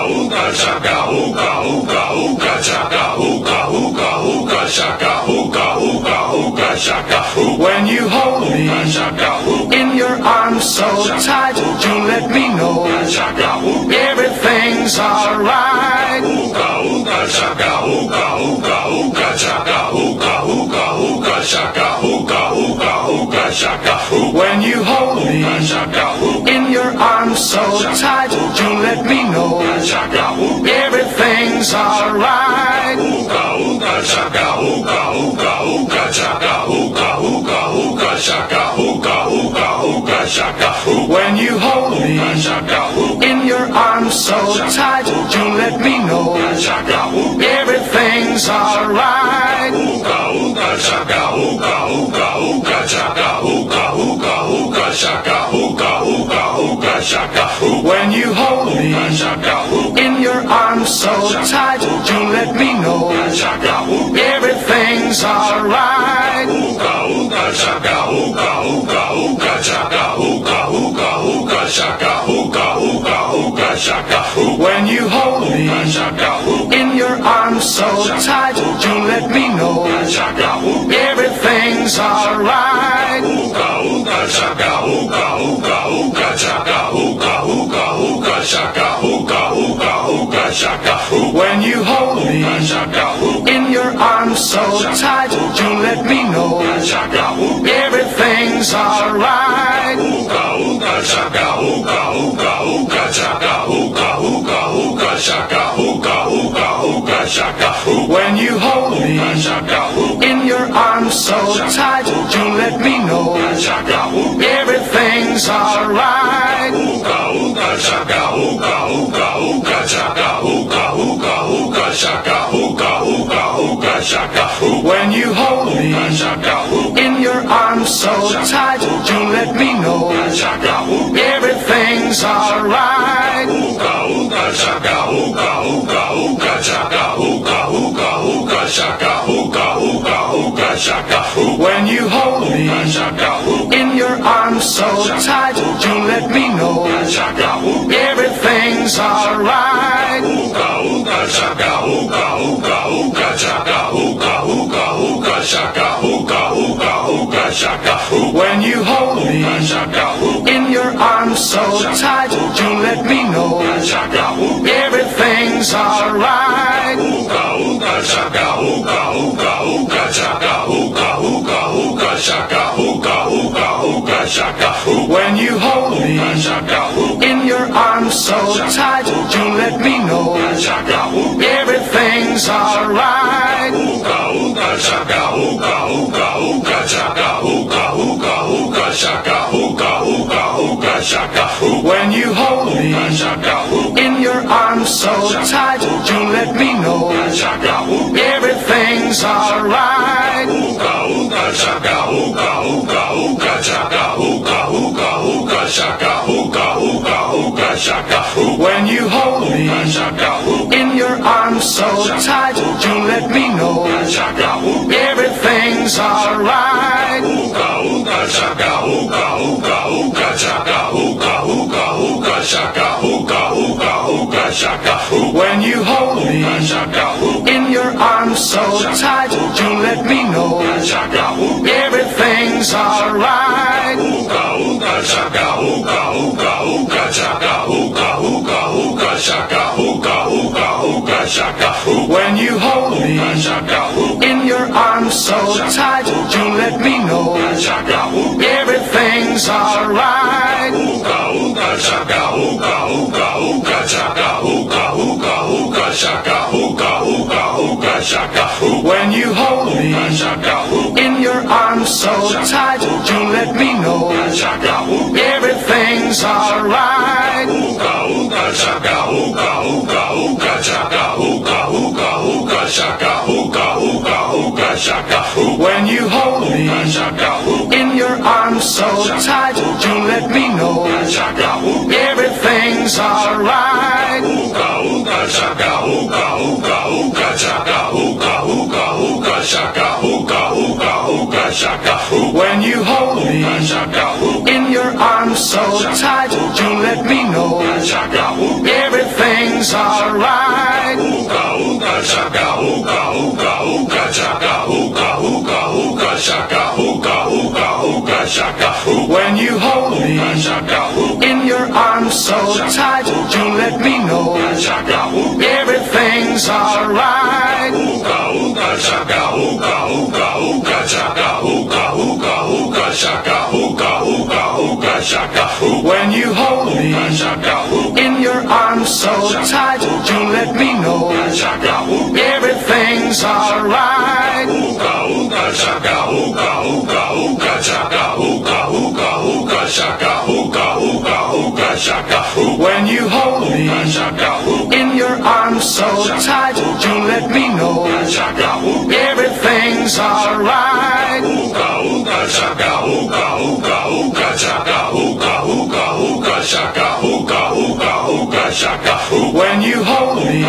Ooga chaka, ooga ooga ooga chaka, ooga ooga ooga chaka, ooga ooga ooga chaka. When you hold me in your arms so tight, you let me know everything's alright. Ooga ooga chaka, ooga ooga ooga chaka, ooga ooga ooga chaka, ooga ooga ooga chaka. When you hold me in your arms so tight, you let me know everything's alright. Ooga ooga chaka, ooga ooga ooga chaka, ooga ooga ooga chaka, ooga ooga ooga chaka. When you hold me in your arms so tight, you let me know everything's alright. Ooga ooga chaka, ooga ooga ooga chaka, ooga ooga ooga chaka, ooga ooga ooga chaka. When you hold me in your arms so tight, you let me know everything's alright. Ooga ooga chaka, ooga ooga ooga chaka, ooga ooga ooga chaka, ooga ooga ooga chaka. When you hold me in your arms so tight, you let me know everything's alright. Ooga ooga chaka, ooga ooga ooga chaka, ooga ooga ooga chaka, ooga ooga ooga chaka. When you hold me in your arms so tight, you let me know everything's alright. Ooga ooga chaka, ooga ooga ooga chaka, ooga ooga ooga chaka, ooga ooga ooga chaka. When you hold me in your arms so tight, you let me know everything's alright. Ooga ooga chaka, ooga ooga ooga chaka, ooga ooga ooga chaka, ooga ooga ooga chaka. When you hold me in your arms so tight, you let me know everything's alright. Ooga ooga chaka, ooga ooga ooga chaka, ooga ooga ooga chaka, ooga ooga ooga chaka. When you hold me in your arms so tight, you let me know everything's alright. Ooga ooga chaka, ooga ooga ooga chaka, ooga ooga ooga chaka, ooga ooga ooga chaka. When you hold me in your arms so tight, you let me know everything's alright. Ooga ooga chaka, ooga ooga ooga chaka, ooga ooga ooga chaka, ooga ooga ooga chaka. When you hold me in your arms so tight, you let me know everything's alright. Ooga ooga chaka, ooga ooga ooga chaka, ooga ooga ooga chaka, ooga ooga ooga chaka. When you hold me in your arms so tight, you let me know everything's alright. Ooga ooga chaka, ooga ooga ooga chaka, ooga ooga ooga chaka, ooga ooga ooga chaka. When you hold me in your arms so tight, you let me know everything's alright. Ooga ooga chaka, ooga ooga ooga chaka, ooga ooga ooga chaka, ooga ooga ooga chaka. When you hold me in your arms so tight, you let me know everything's alright. Ooga ooga chaka, ooga ooga ooga chaka, ooga ooga ooga chaka, ooga ooga ooga chaka. When you hold me in your arms so tight, you let me know everything's alright. Ooga ooga chaka, ooga ooga ooga chaka, ooga ooga ooga chaka, ooga ooga ooga chaka. When you hold me in your arms so tight, you let me know Everything's alright. Ooga ooga chaka, ooga ooga ooga chaka, ooga ooga ooga chaka, ooga ooga ooga chaka. When you hold me in your arms so tight, you let me know everything's alright. Ooga ooga chaka, ooga ooga ooga chaka, ooga ooga ooga chaka, ooga ooga ooga chaka. When you hold me in your arms so tight, you let me know everything's alright. Ooga ooga chaka, ooga ooga ooga chaka, ooga ooga ooga chaka, ooga ooga ooga chaka. When you hold me in your arms so tight, you let me know everything's alright. Ooga ooga chaka, ooga ooga ooga chaka, ooga ooga ooga chaka, ooga ooga ooga chaka. When you hold me in your arms so tight, you let me know everything's alright. Ooga ooga chaka, ooga ooga ooga chaka, ooga ooga ooga chaka, ooga ooga ooga chaka. When you hold me in your arms so tight, you let me know everything's alright. Ooga ooga chaka, ooga ooga ooga chaka, ooga ooga ooga chaka, ooga ooga ooga chaka. When you hold me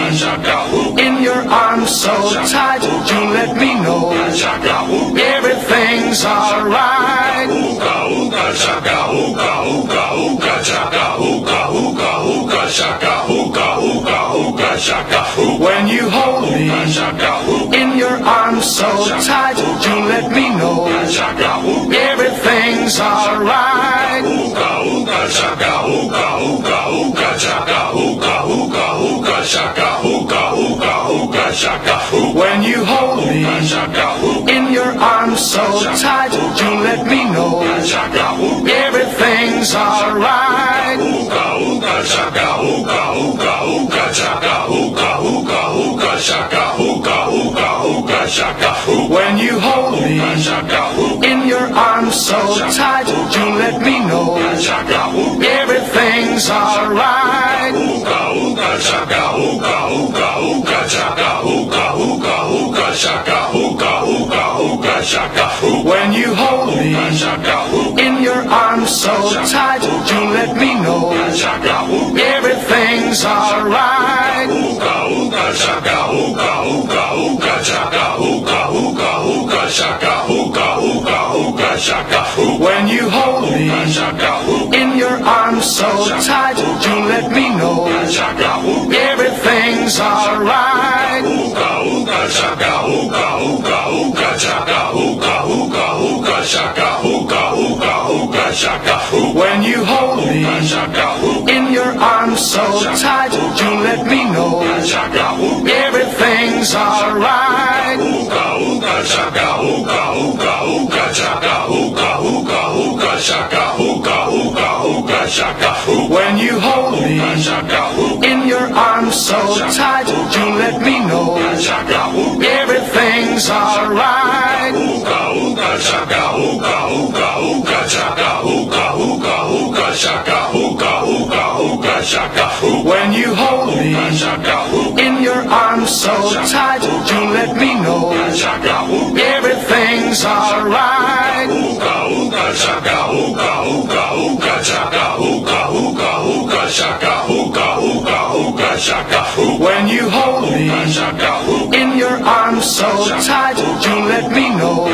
in your arms so tight, you let me know everything's alright. Ooga ooga chaka, ooga ooga ooga chaka, ooga ooga ooga chaka, ooga ooga ooga chaka. When you hold me in your arms so tight, you let me know everything's alright. Ooga ooga chaka, ooga ooga ooga chaka, ooga ooga ooga chaka, ooga ooga ooga chaka. When you hold me in your arms so tight, you let me know everything's alright. Ooga ooga chaka, ooga ooga ooga chaka, ooga ooga ooga chaka, ooga ooga ooga chaka. When you hold me in your arms so tight, you let me know everything's alright. Ooga ooga chaka, ooga ooga ooga chaka, ooga ooga ooga chaka, ooga ooga ooga chaka. When you hold me in your arms so tight, you let me know everything's alright. Ooga ooga chaka, ooga ooga ooga chaka, ooga ooga ooga chaka, ooga ooga ooga chaka. When you hold me in your arms so tight, you let me know everything's alright. Ooga ooga chaka, ooga ooga ooga chaka, ooga ooga ooga chaka, ooga ooga ooga chaka. When you hold me in your arms so tight, you let me know everything's alright. Ooga ooga chaka, ooga ooga ooga chaka, ooga ooga ooga chaka, ooga ooga ooga chaka. When you hold me in your arms so tight, you let me know everything's alright. Ooga ooga chaka, ooga ooga ooga chaka, ooga ooga ooga chaka, ooga ooga ooga chaka. When you hold me in your arms so tight, you let me know everything's alright. Ooga ooga chaka, ooga ooga ooga chaka, ooga ooga ooga chaka, ooga ooga ooga chaka. When you hold me in your arms so tight, you let me know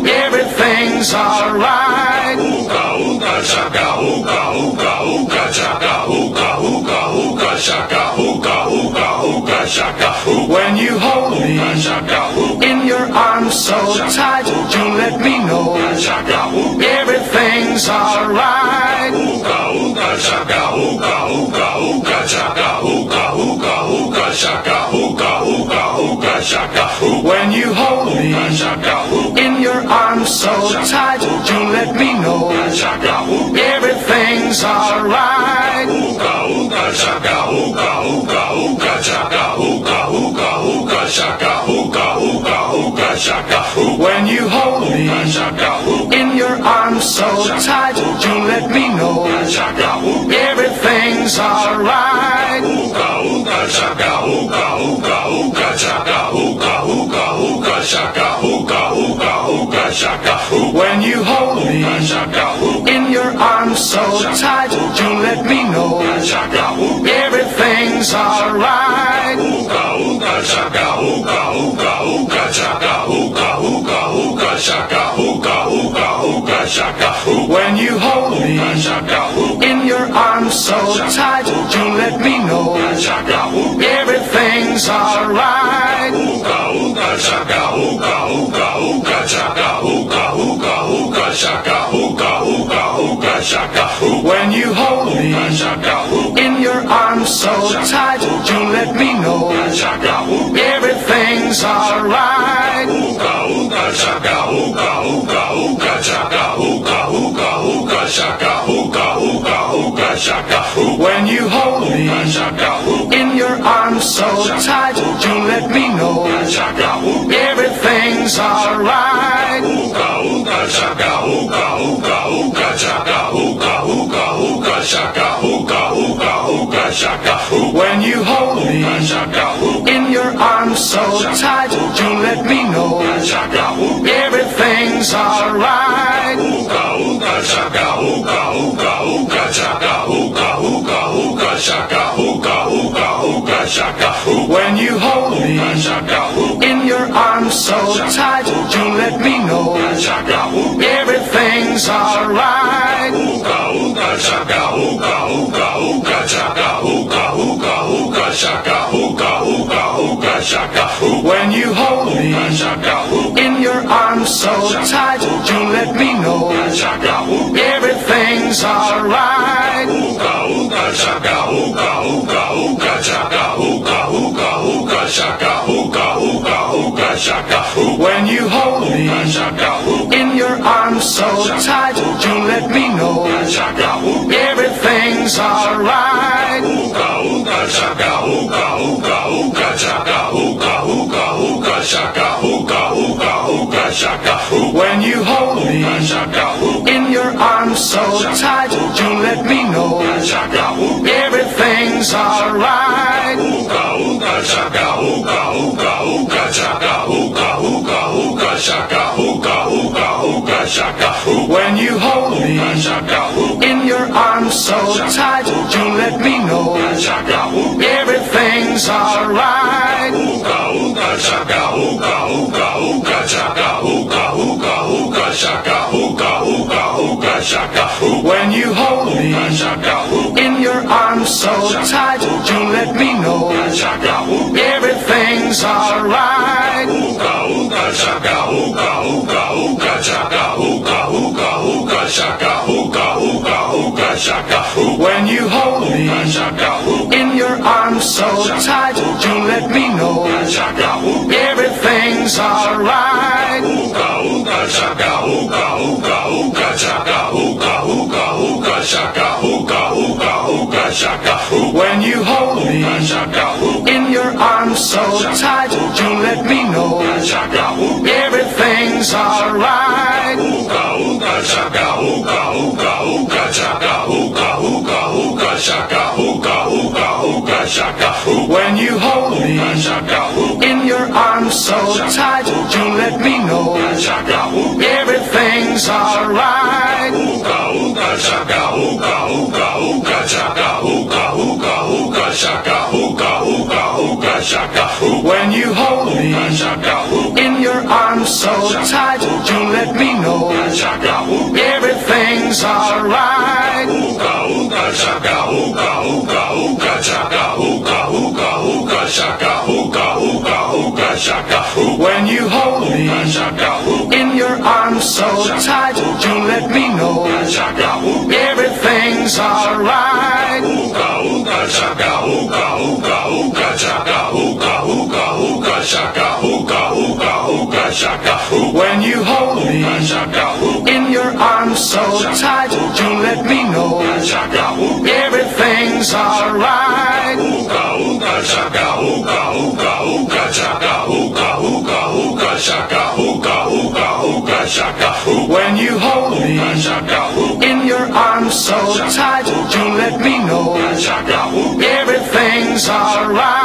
everything's alright. Ooga ooga chaka, ooga ooga ooga chaka, ooga ooga ooga chaka, ooga ooga ooga chaka. When you hold me in your arms so tight, you let me know everything's alright. Ooga ooga chaka, ooga ooga ooga chaka, ooga ooga ooga chaka, ooga ooga ooga chaka. When you hold me in your arms so tight, you let me know everything's alright. Ooga ooga chaka, ooga ooga ooga chaka, ooga ooga ooga chaka, ooga ooga ooga When you hold me in your arms so tight, you let me know everything's alright. When you hold me in your arms so tight, you let me know everything's alright. When you hold me in your arms so tight, you let me know everything's alright. When you hold me in your arms so tight, you let me know everything's alright. When you hold me in your arms so tight, you let me know everything's alright. When you hold me in your arms so tight, you let me know everything's alright. When you hold me in your arms so tight, you let me know everything's alright. When you hold me in your arms so tight, you let me know everything's alright. When you hold me in your arms so tight, you let me know everything's alright. When you hold me in your arms so tight, you let me know everything's alright. When you hold me in your arms so tight, you let me know everything's alright. When you hold me in your arms so tight, you let me know everything's alright. When you hold me in your arms so tight, you let me know everything's alright. When you hold me in your arms so tight, you let me know everything's alright. When you hold me in your arms so tight, you let me know everything's alright. When you hold me in your arms so tight, you let me know everything's alright. When you hold me in your arms so tight, you let me know everything's alright. When you hold me in your arms so tight, you let me know everything's alright. When you hold me in your arms so tight, you let me know everything's alright.